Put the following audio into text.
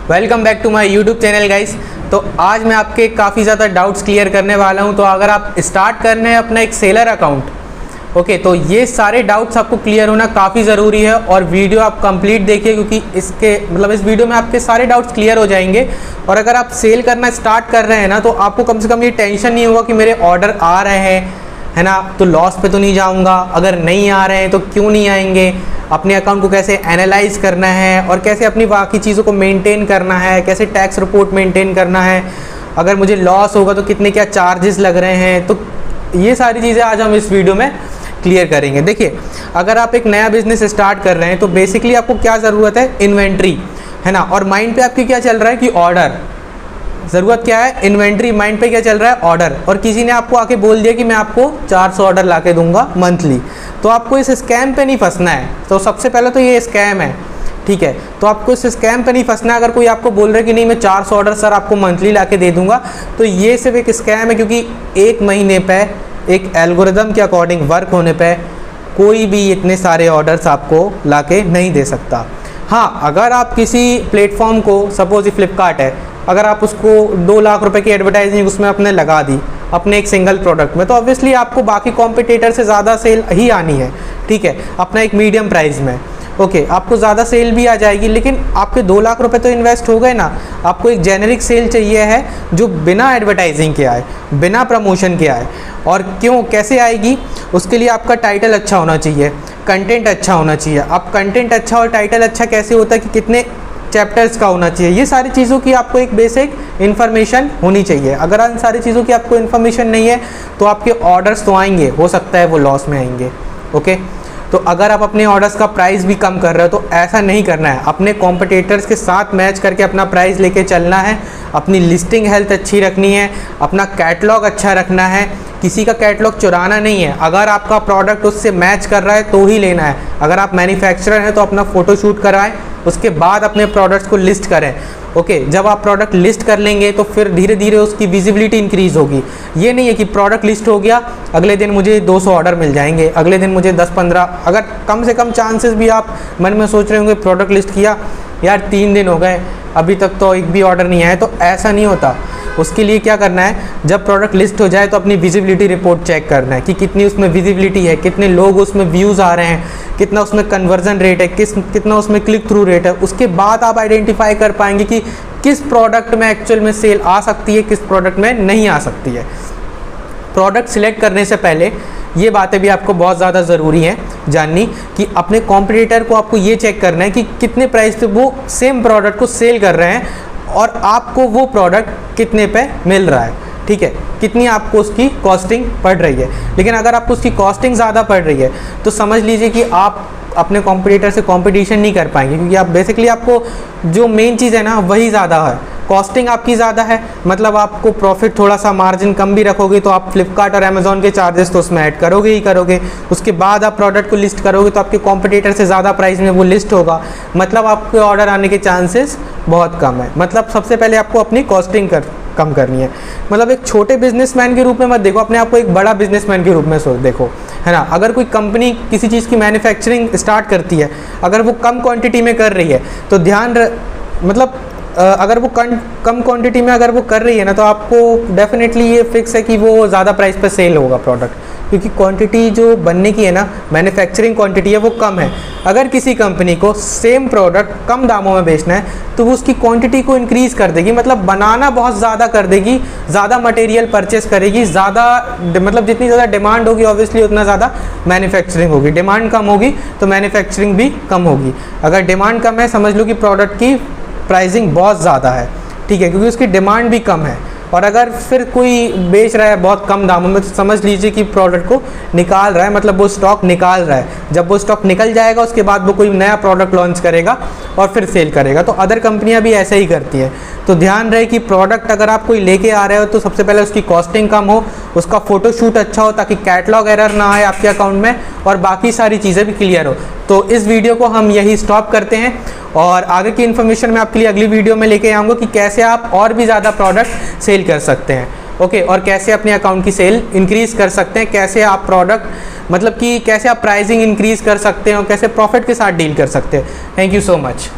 Welcome back to my YouTube channel guys. तो आज मैं आपके काफ़ी ज़्यादा डाउट्स क्लियर करने वाला हूं। तो अगर आप स्टार्ट कर रहे हैं अपना एक सेलर अकाउंट, ओके, तो ये सारे डाउट्स आपको क्लियर होना काफ़ी ज़रूरी है और वीडियो आप कंप्लीट देखिए, क्योंकि इस वीडियो में आपके सारे डाउट्स क्लियर हो जाएंगे। और अगर आप सेल करना स्टार्ट कर रहे हैं ना, तो आपको कम से कम ये टेंशन नहीं होगा कि मेरे ऑर्डर आ रहे हैं, है ना, तो लॉस पे तो नहीं जाऊंगा। अगर नहीं आ रहे हैं तो क्यों नहीं आएंगे, अपने अकाउंट को कैसे एनालाइज करना है और कैसे अपनी बाकी चीज़ों को मेंटेन करना है, कैसे टैक्स रिपोर्ट मेंटेन करना है, अगर मुझे लॉस होगा तो कितने क्या चार्जेस लग रहे हैं। तो ये सारी चीज़ें आज हम इस वीडियो में क्लियर करेंगे। देखिए, अगर आप एक नया बिजनेस स्टार्ट कर रहे हैं तो बेसिकली आपको क्या ज़रूरत है, इन्वेंट्री, है ना। और माइंड पे आपकी क्या चल रहा है कि ऑर्डर, ज़रूरत क्या है, इन्वेंट्री। माइंड पे क्या चल रहा है, ऑर्डर। और किसी ने आपको आके बोल दिया कि मैं आपको 400 ऑर्डर ला के दूंगा मंथली, तो आपको इस स्कैम पे नहीं फंसना है। तो सबसे पहले तो ये स्कैम है, ठीक है। तो आपको इस स्कैम पे नहीं फंसना है। अगर कोई आपको बोल रहा है कि नहीं मैं 400 ऑर्डर सर आपको मंथली ला के दे दूंगा, तो ये सिर्फ एक स्कैम है, क्योंकि एक महीने पे एक एल्गोरिदम के अकॉर्डिंग वर्क होने पे कोई भी इतने सारे ऑर्डर्स आपको ला के नहीं दे सकता। हाँ, अगर आप किसी प्लेटफॉर्म को, सपोज फ्लिपकार्ट है, अगर आप उसको 2 लाख रुपए की एडवर्टाइजिंग उसमें आपने लगा दी अपने एक सिंगल प्रोडक्ट में, तो ऑब्वियसली आपको बाकी कॉम्पिटिटर से ज़्यादा सेल ही आनी है, ठीक है, अपना एक मीडियम प्राइस में, ओके, आपको ज़्यादा सेल भी आ जाएगी। लेकिन आपके 2 लाख रुपए तो इन्वेस्ट हो गए ना। आपको एक जेनेरिक सेल चाहिए है जो बिना एडवर्टाइजिंग के आए, बिना प्रमोशन के आए। और क्यों, कैसे आएगी, उसके लिए आपका टाइटल अच्छा होना चाहिए, कंटेंट अच्छा होना चाहिए। अब कंटेंट अच्छा और टाइटल अच्छा कैसे होता है कि कितने चैप्टर्स का होना चाहिए, ये सारी चीज़ों की आपको एक बेसिक इन्फॉर्मेशन होनी चाहिए। अगर इन सारी चीज़ों की आपको इन्फॉर्मेशन नहीं है तो आपके ऑर्डर्स तो आएंगे, हो सकता है वो लॉस में आएंगे, ओके। तो अगर आप अपने ऑर्डर्स का प्राइस भी कम कर रहे हो तो ऐसा नहीं करना है, अपने कॉम्पिटिटर्स के साथ मैच करके अपना प्राइस लेके चलना है। अपनी लिस्टिंग हेल्थ अच्छी रखनी है, अपना कैटलॉग अच्छा रखना है, किसी का कैटलॉग चुराना नहीं है। अगर आपका प्रोडक्ट उससे मैच कर रहा है तो ही लेना है। अगर आप मैन्युफैक्चरर हैं तो अपना फ़ोटोशूट कराएं, उसके बाद अपने प्रोडक्ट्स को लिस्ट करें, ओके। जब आप प्रोडक्ट लिस्ट कर लेंगे तो फिर धीरे धीरे उसकी विजिबिलिटी इंक्रीज़ होगी। ये नहीं है कि प्रोडक्ट लिस्ट हो गया, अगले दिन मुझे 200 ऑर्डर मिल जाएंगे, अगले दिन मुझे 10-15, अगर कम से कम चांसेस भी आप मन में सोच रहे होंगे प्रोडक्ट लिस्ट किया, यार 3 दिन हो गए अभी तक तो एक भी ऑर्डर नहीं आया, तो ऐसा नहीं होता। उसके लिए क्या करना है, जब प्रोडक्ट लिस्ट हो जाए तो अपनी विजिबिलिटी रिपोर्ट चेक करना है कि कितनी उसमें विजिबिलिटी है, कितने लोग उसमें व्यूज़ आ रहे हैं, कितना उसमें कन्वर्जन रेट है, कितना उसमें क्लिक थ्रू रेट है। उसके बाद आप आइडेंटिफाई कर पाएंगे कि किस प्रोडक्ट में एक्चुअल में सेल आ सकती है, किस प्रोडक्ट में नहीं आ सकती है। प्रोडक्ट सिलेक्ट करने से पहले ये बातें भी आपको बहुत ज़्यादा ज़रूरी हैं जाननी, कि अपने कॉम्पिटिटर को आपको ये चेक करना है कि कितने प्राइस पे वो सेम प्रोडक्ट को सेल कर रहे हैं और आपको वो प्रोडक्ट कितने पे मिल रहा है, ठीक है, कितनी आपको उसकी कॉस्टिंग पड़ रही है। लेकिन अगर आपको उसकी कॉस्टिंग ज़्यादा पड़ रही है तो समझ लीजिए कि आप अपने कॉम्पिटिटर से कंपटीशन नहीं कर पाएंगे, क्योंकि आप बेसिकली आपको जो मेन चीज़ है ना वही ज़्यादा है, कॉस्टिंग आपकी ज़्यादा है, मतलब आपको प्रॉफिट थोड़ा सा मार्जिन कम भी रखोगे तो आप फ्लिपकार्ट और अमेज़ॉन के चार्जेस तो उसमें ऐड करोगे ही करोगे। उसके बाद आप प्रोडक्ट को लिस्ट करोगे तो आपके कॉम्पिटिटर से ज़्यादा प्राइस में वो लिस्ट होगा, मतलब आपके ऑर्डर आने के चांसेस बहुत कम है। मतलब सबसे पहले आपको अपनी कॉस्टिंग कम करनी है। मतलब एक छोटे बिजनेसमैन के रूप में मत देखो अपने आप को, एक बड़ा बिजनेसमैन के रूप में देखो, है ना। अगर कोई कंपनी किसी चीज़ की मैन्युफैक्चरिंग स्टार्ट करती है, अगर वो कम क्वांटिटी में कर रही है तो मतलब अगर वो कम क्वांटिटी में अगर वो कर रही है ना, तो आपको डेफिनेटली ये फिक्स है कि वो ज़्यादा प्राइस पर सेल होगा प्रोडक्ट, क्योंकि क्वांटिटी जो बनने की है ना, मैन्युफैक्चरिंग क्वांटिटी है वो कम है। अगर किसी कंपनी को सेम प्रोडक्ट कम दामों में बेचना है तो वो उसकी क्वांटिटी को इंक्रीज़ कर देगी, मतलब बनाना बहुत ज़्यादा कर देगी, ज़्यादा मटेरियल परचेस करेगी, ज़्यादा मतलब जितनी ज़्यादा डिमांड होगी ऑब्वियसली उतना ज़्यादा मैन्युफैक्चरिंग होगी। डिमांड कम होगी तो मैन्युफैक्चरिंग भी कम होगी। अगर डिमांड कम है, समझ लो कि प्रोडक्ट की प्राइसिंग बहुत ज़्यादा है, ठीक है, क्योंकि उसकी डिमांड भी कम है। और अगर फिर कोई बेच रहा है बहुत कम दामों में तो समझ लीजिए कि प्रोडक्ट को निकाल रहा है, मतलब वो स्टॉक निकाल रहा है। जब वो स्टॉक निकल जाएगा उसके बाद वो कोई नया प्रोडक्ट लॉन्च करेगा और फिर सेल करेगा। तो अदर कंपनियां भी ऐसे ही करती हैं। तो ध्यान रहे कि प्रोडक्ट अगर आप कोई लेके आ रहे हो तो सबसे पहले उसकी कॉस्टिंग कम हो, उसका फ़ोटोशूट अच्छा हो ताकि कैटलॉग एरर ना आए आपके अकाउंट में, और बाकी सारी चीज़ें भी क्लियर हो। तो इस वीडियो को हम यही स्टॉप करते हैं और आगे की इन्फॉर्मेशन मैं आपके लिए अगली वीडियो में लेके आऊँगा कि कैसे आप और भी ज़्यादा प्रोडक्ट सेल कर सकते हैं, ओके, और कैसे अपने अकाउंट की सेल इंक्रीज़ कर सकते हैं, कैसे आप प्रोडक्ट मतलब कि कैसे आप प्राइसिंग इंक्रीज़ कर सकते हैं और कैसे प्रॉफिट के साथ डील कर सकते हैं। Thank you so much.